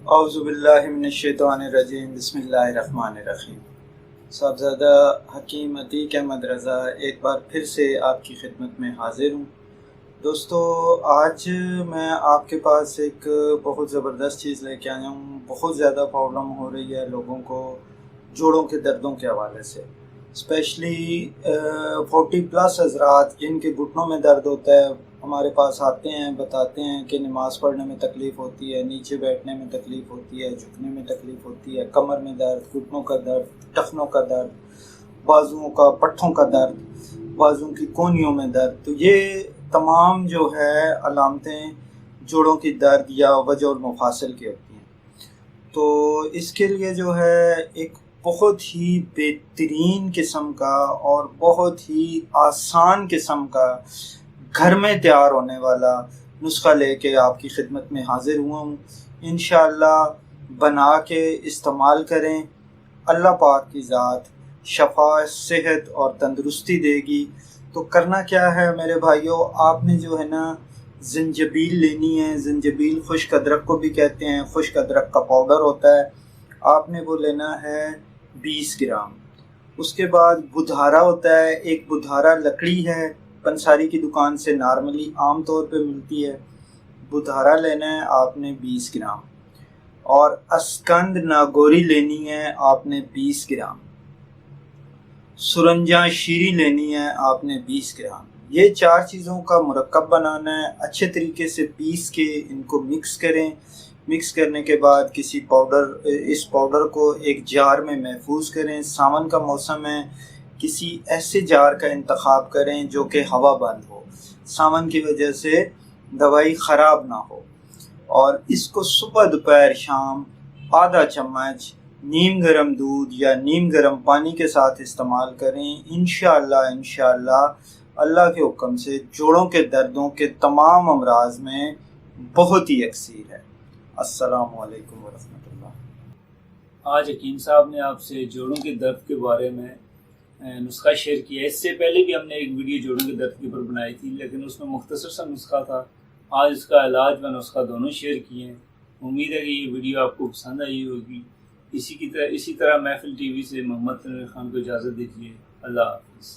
اعوذ باللہ من الشیطان الرجیم، بسم اللہ الرحمن الرحیم۔ صاحبزادہ حکیم عتیق احمد رضا ایک بار پھر سے آپ کی خدمت میں حاضر ہوں۔ دوستو، آج میں آپ کے پاس ایک بہت زبردست چیز لے کے آیا ہوں۔ بہت زیادہ پرابلم ہو رہی ہے لوگوں کو جوڑوں کے دردوں کے حوالے سے، اسپیشلی 40+ حضرات جن کے گھٹنوں میں درد ہوتا ہے، ہمارے پاس آتے ہیں، بتاتے ہیں کہ نماز پڑھنے میں تکلیف ہوتی ہے، نیچے بیٹھنے میں تکلیف ہوتی ہے، جھکنے میں تکلیف ہوتی ہے، کمر میں درد، گھٹنوں کا درد، ٹخنوں کا درد، بازوؤں کا، پٹھوں کا درد، بازوؤں کی کونیوں میں درد۔ تو یہ تمام جو ہے علامتیں جوڑوں کی درد یا وجع المفاصل کی ہوتی ہیں۔ تو اس کے لیے جو ہے ایک بہت ہی بہترین قسم کا اور بہت ہی آسان قسم کا گھر میں تیار ہونے والا نسخہ لے کے آپ کی خدمت میں حاضر ہوا ہوں۔ انشاءاللہ بنا کے استعمال کریں، اللہ پاک کی ذات شفا، صحت اور تندرستی دے گی۔ تو کرنا کیا ہے میرے بھائیوں، آپ نے جو ہے نا زنجبیل لینی ہے۔ زنجبیل خشک ادرک کو بھی کہتے ہیں، خشک ادرک کا پاؤڈر ہوتا ہے، آپ نے وہ لینا ہے 20 گرام۔ اس کے بعد بدھارا ہوتا ہے، ایک بدھارا لکڑی ہے، پنساری کی دکان سے نارملی عام طور پہ ملتی ہے، بدھارا لینا ہے آپ نے 20 گرام۔ اور اسکند ناگوری لینی ہے آپ نے 20 گرام۔ سرنجاں شیری لینی ہے آپ نے 20 گرام۔ یہ 4 چیزوں کا مرکب بنانا ہے، اچھے طریقے سے پیس کے ان کو مکس کریں۔ مکس کرنے کے بعد اس پاؤڈر کو ایک جار میں محفوظ کریں۔ ساون کا موسم ہے، کسی ایسے جار کا انتخاب کریں جو کہ ہوا بند ہو، ساون کی وجہ سے دوائی خراب نہ ہو۔ اور اس کو صبح دوپہر شام آدھا چمچ نیم گرم دودھ یا نیم گرم پانی کے ساتھ استعمال کریں۔ انشاءاللہ اللہ کے حکم سے جوڑوں کے دردوں کے تمام امراض میں بہت ہی یکسیر ہے۔ السلام علیکم ورحمۃ اللہ۔ آج حکیم صاحب نے آپ سے جوڑوں کے درد کے بارے میں نسخہ شیئر کیا۔ اس سے پہلے بھی ہم نے ایک ویڈیو جوڑوں کے درد کے اوپر بنائی تھی، لیکن اس میں مختصر سا نسخہ تھا۔ آج اس کا علاج و نسخہ دونوں شیئر کیے ہیں۔ امید ہے کہ یہ ویڈیو آپ کو پسند آئی ہوگی۔ اسی طرح محفل ٹی وی سے محمد تنویر خان کو اجازت دیجیے۔ اللہ حافظ۔